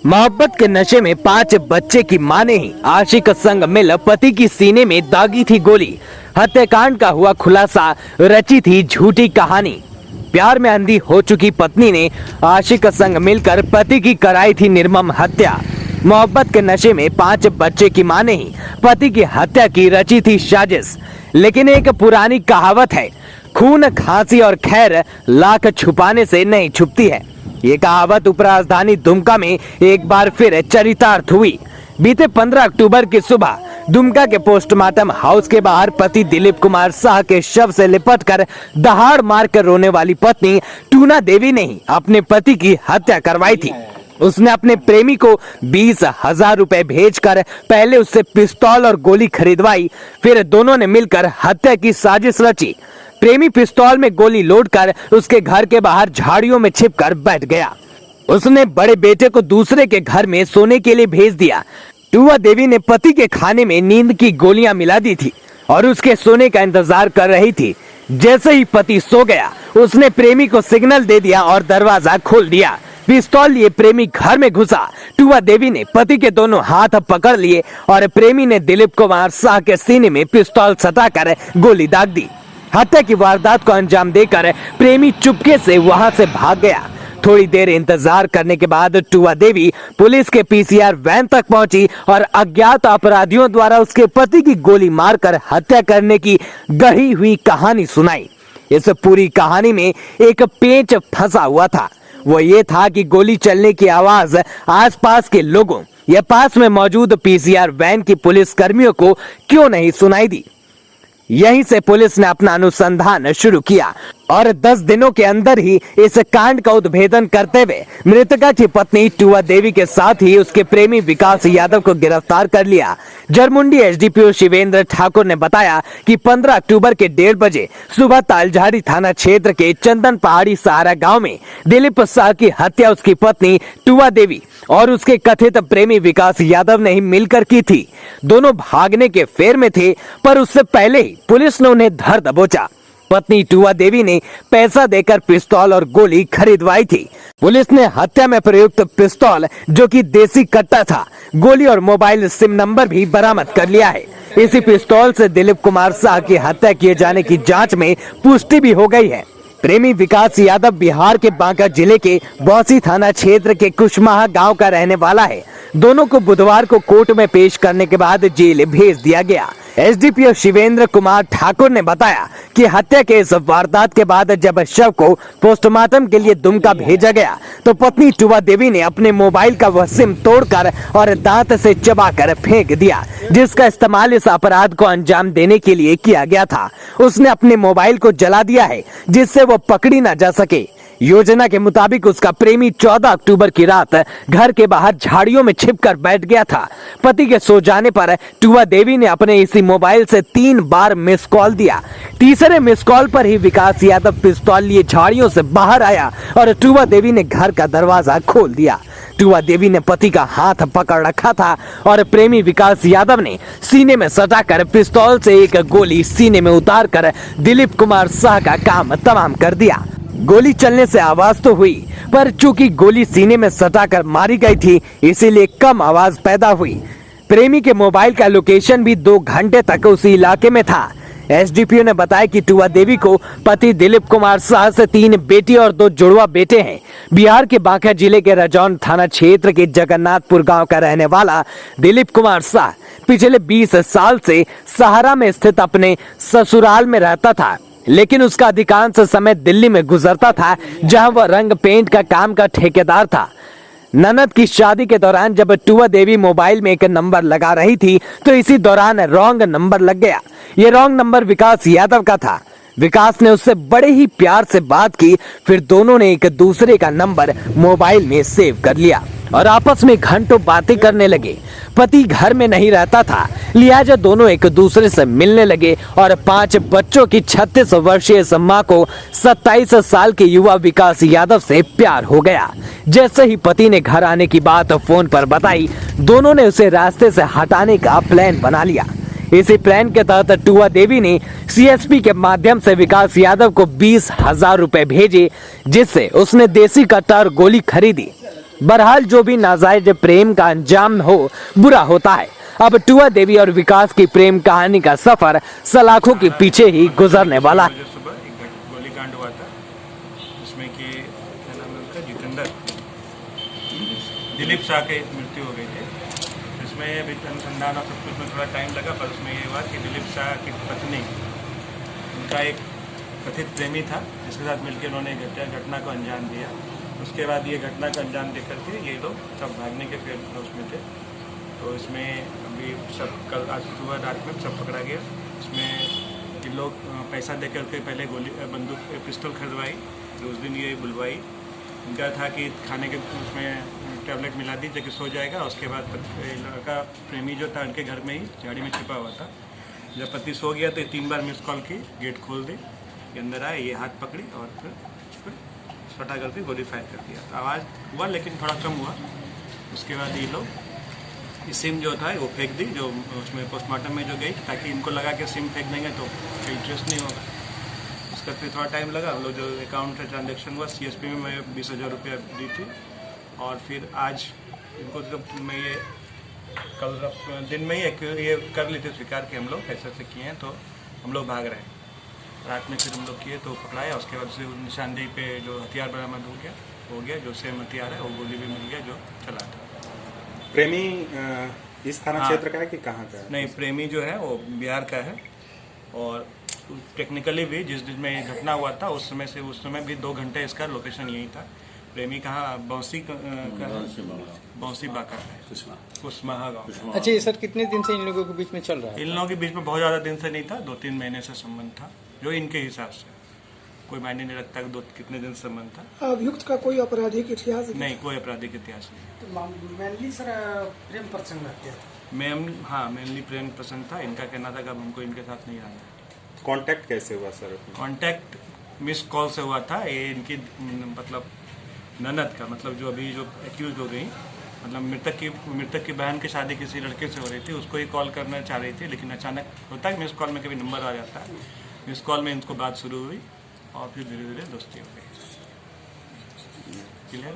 मोहब्बत के नशे में 5 बच्चे की मां ने ही आशिक संग मिल पति की सीने में दागी थी गोली। हत्याकांड का हुआ खुलासा, रची थी झूठी कहानी। प्यार में अंधी हो चुकी पत्नी ने आशिक संग मिलकर पति की कराई थी निर्मम हत्या। मोहब्बत के नशे में 5 बच्चे की मां ने ही पति की हत्या की रची थी साजिश। लेकिन एक पुरानी कहावत है, खून खांसी और खैर लाख छुपाने से नहीं छुपती है। ये कहावत उपराजधानी दुमका में एक बार फिर चरितार्थ हुई। बीते 15 अक्टूबर की सुबह दुमका के पोस्टमार्टम हाउस के बाहर पति दिलीप कुमार शाह के शव से लिपटकर दहाड़ मारकर रोने वाली पत्नी टूना देवी ने ही अपने पति की हत्या करवाई थी। उसने अपने प्रेमी को 20,000 रुपए भेजकर पहले उससे पिस्तौल और गोली खरीदवाई, फिर दोनों ने मिलकर हत्या की साजिश रची। प्रेमी पिस्तौल में गोली लोडकर उसके घर के बाहर झाड़ियों में छिपकर बैठ गया। उसने बड़े बेटे को दूसरे के घर में सोने के लिए भेज दिया। टूना देवी ने पति के खाने में नींद की गोलियां मिला दी थी और उसके सोने का इंतजार कर रही थी। जैसे ही पति सो गया, उसने प्रेमी को सिग्नल दे दिया और दरवाजा खोल दिया। पिस्तौल लिए प्रेमी घर में घुसा। टूना देवी ने पति के दोनों हाथ पकड़ लिए और प्रेमी ने दिलीप कुमार शाह के सीने में पिस्तौल सटाकर गोली दाग दी। हत्या की वारदात को अंजाम देकर प्रेमी चुपके से वहां से भाग गया। थोड़ी देर इंतजार करने के बाद टूना देवी पुलिस के पीसीआर वैन तक पहुंची और अज्ञात अपराधियों द्वारा उसके पति की गोली मारकर हत्या करने की गढ़ी हुई कहानी सुनाई। इस पूरी कहानी में एक पेंच फंसा हुआ था। वो ये था कि गोली चलने की आवाज आसपास के लोगों या पास में मौजूद पीसीआर वैन की पुलिस कर्मियों को क्यों नहीं सुनाई दी। यहीं से पुलिस ने अपना अनुसंधान शुरू किया और 10 दिनों के अंदर ही इस कांड का उद्भेदन करते हुए मृतका की पत्नी टूना देवी के साथ ही उसके प्रेमी विकास यादव को गिरफ्तार कर लिया। जरमुंडी एसडीपीओ शिवेंद्र ठाकुर ने बताया कि 15 अक्टूबर के 1:30 बजे सुबह तालझाड़ी थाना क्षेत्र के चंदन पहाड़ी सहारा गांव में दिलीप शाह की हत्या उसकी पत्नी टूना देवी और उसके कथित प्रेमी विकास यादव ने ही मिलकर की थी। दोनों भागने के फेर में थे, पर उससे पहले ही पुलिस ने उन्हें धर दबोचा। पत्नी टूना देवी ने पैसा देकर पिस्तौल और गोली खरीदवाई थी। पुलिस ने हत्या में प्रयुक्त पिस्तौल, जो कि देसी कट्टा था, गोली और मोबाइल सिम नंबर भी बरामद कर लिया है। इसी पिस्तौल से दिलीप कुमार शाह की हत्या किए जाने की जांच में पुष्टि भी हो गई है। प्रेमी विकास यादव बिहार के बांका जिले के बौसी थाना क्षेत्र के कुशमाहा गांव का रहने वाला है। दोनों को बुधवार को कोर्ट में पेश करने के बाद जेल भेज दिया गया। एसडीपीओ शिवेंद्र कुमार ठाकुर ने बताया कि हत्या के इस वारदात के बाद जब शव को पोस्टमार्टम के लिए दुमका भेजा गया तो पत्नी टूना देवी ने अपने मोबाइल का वह सिम तोड़कर और दांत से चबाकर फेंक दिया, जिसका इस्तेमाल इस अपराध को अंजाम देने के लिए किया गया था। उसने अपने मोबाइल को जला दिया है जिससे वो पकड़ी न जा सके। योजना के मुताबिक उसका प्रेमी 14 अक्टूबर की रात घर के बाहर झाड़ियों में छिपकर बैठ गया था। पति के सो जाने पर टूना देवी ने अपने इसी मोबाइल से 3 बार मिस कॉल दिया। तीसरे मिस कॉल पर ही विकास यादव पिस्तौल लिए झाड़ियों से बाहर आया और टूना देवी ने घर का दरवाजा खोल दिया। टूना देवी ने पति का हाथ पकड़ रखा था और प्रेमी विकास यादव ने सीने में सटाकर पिस्तौल से एक गोली सीने में उतारकर दिलीप कुमार शाह का काम तमाम कर दिया। गोली चलने से आवाज तो हुई, पर चूंकि गोली सीने में सटाकर मारी गई थी, इसीलिए कम आवाज पैदा हुई। प्रेमी के मोबाइल का लोकेशन भी 2 घंटे तक उसी इलाके में था। एसडीपीओ ने बताया कि टूना देवी को पति दिलीप कुमार शाह से 3 बेटी और 2 जुड़वा बेटे हैं। बिहार के बांका जिले के रजौन थाना क्षेत्र के जगन्नाथपुर गांव का रहने वाला दिलीप कुमार शाह पिछले 20 साल से सहारा में स्थित अपने ससुराल में रहता था, लेकिन उसका अधिकांश समय दिल्ली में गुजरता था, जहां वह रंग पेंट का काम का ठेकेदार था। ननद की शादी के दौरान जब टूना देवी मोबाइल में एक नंबर लगा रही थी तो इसी दौरान रॉन्ग नंबर लग गया। ये रॉन्ग नंबर विकास यादव का था। विकास ने उससे बड़े ही प्यार से बात की, फिर दोनों ने एक दूसरे का नंबर मोबाइल में सेव कर लिया और आपस में घंटों बातें करने लगे। पति घर में नहीं रहता था, लिहाजा दोनों एक दूसरे से मिलने लगे और 5 बच्चों की 36 वर्षीय इस मां को 27 साल के युवा विकास यादव से प्यार हो गया। जैसे ही पति ने घर आने की बात फोन पर बताई, दोनों ने उसे रास्ते से हटाने का प्लान बना लिया। इसी प्लान के तहत टूना देवी ने सीएसपी के माध्यम से विकास यादव को 20,000 रुपए भेजे, जिससे उसने देसी कट्टा और गोली खरीदी। बहरहाल जो भी नाजायज प्रेम का अंजाम हो बुरा होता है। अब टुआ देवी और विकास की प्रेम कहानी का सफर सलाखों के पीछे ही गुजरने वाला है। सुबह एक गोलीकांड हुआ था जिसमें कि क्या नाम है उनका, जितेंद्र दिलीप शाह की मृत्यु हो गई थी। इसमें अभी अनुसंधान और सब कुछ में थोड़ा टाइम लगा, पर उसमें ये हुआ कि दिलीप शाह की पत्नी, उनका एक कथित प्रेमी था जिसके साथ मिलकर उन्होंने घटना को अंजाम दिया। उसके बाद ये घटना को अंजाम दे करके ये लोग सब भागने के फिर उसमें थे। तो इसमें अभी सब कल आज सुबह रात में सब पकड़ा गया। इसमें ये लोग पैसा दे करके पहले बंदूक पिस्टल खरीदवाई, तो उस दिन ये बुलवाई। इनका था कि खाने के उसमें टैबलेट मिला दी ताकि सो जाएगा। उसके बाद लड़का प्रेमी जो था उनके घर में ही झाड़ी में छिपा हुआ था। जब पति सो गया तो 3 बार मिस कॉल की, गेट खोल दी, ये अंदर आए, ये हाथ पकड़ी और फिर फटा करके गोली फायर कर दिया। आवाज़ हुआ लेकिन थोड़ा कम हुआ। उसके बाद ये लोग सिम जो था वो फेंक दी, जो उसमें पोस्टमार्टम में जो गई, ताकि इनको लगा कि सिम फेंक देंगे तो कोई ट्रेस नहीं होगा। उसका फिर थोड़ा टाइम लगा। हम लोग जो अकाउंट का ट्रांजेक्शन हुआ CSP में मैं 20,000 रुपया दी थी। और फिर आज इनको जब मैं ये कल दिन में ही ये कर लेते स्वीकार कि हम लोग ऐसे ऐसे किए हैं, तो हम लोग भाग रहे हैं। रात में फिर हम लोग किए तो पकड़ाया। उसके बाद से निशानदेही पे जो हथियार बरामद हो गया, जो सेम हथियार है, वो गोली भी मिल गया जो चला था। प्रेमी इस थाना क्षेत्र का है कि कहाँ का है? नहीं, प्रेमी जो है वो बिहार का है। और टेक्निकली भी जिस दिन में ये घटना हुआ था उस समय भी 2 घंटे इसका लोकेशन यही था। प्रेमी कहाँ, बौसी बाका है, कुशमाहा गाँव। अच्छा, ये सर कितने दिन से इन लोगों के बीच में चल रहा है? इन लोगों के बीच में बहुत ज़्यादा दिन से नहीं था, 2-3 महीने से संबंध था, जो इनके हिसाब से। कोई मायने नहीं रखता कि कितने दिन से संबंध था। अभियुक्त का कोई आपराधिक इतिहास नहीं, कोई आपराधिक इतिहास नहीं। तो मेनली सर प्रेम प्रसंग रहते थे। हाँ, मेनली प्रेम प्रसंग था। इनका कहना था कि अब हमको इनके साथ नहीं रहना। कांटेक्ट कैसे हुआ सर? कांटेक्ट मिस कॉल से हुआ था। ये इनकी मतलब ननद का, मतलब जो अभी जो एक्यूज हो गई, मतलब मृतक की बहन की शादी किसी लड़के से हो रही थी, उसको ही कॉल करना चाह रही थी। लेकिन अचानक होता है मिस कॉल में कभी नंबर आ जाता है। मिस कॉल में इनको बात शुरू हुई और फिर धीरे धीरे दोस्ती हो गई। क्लियर?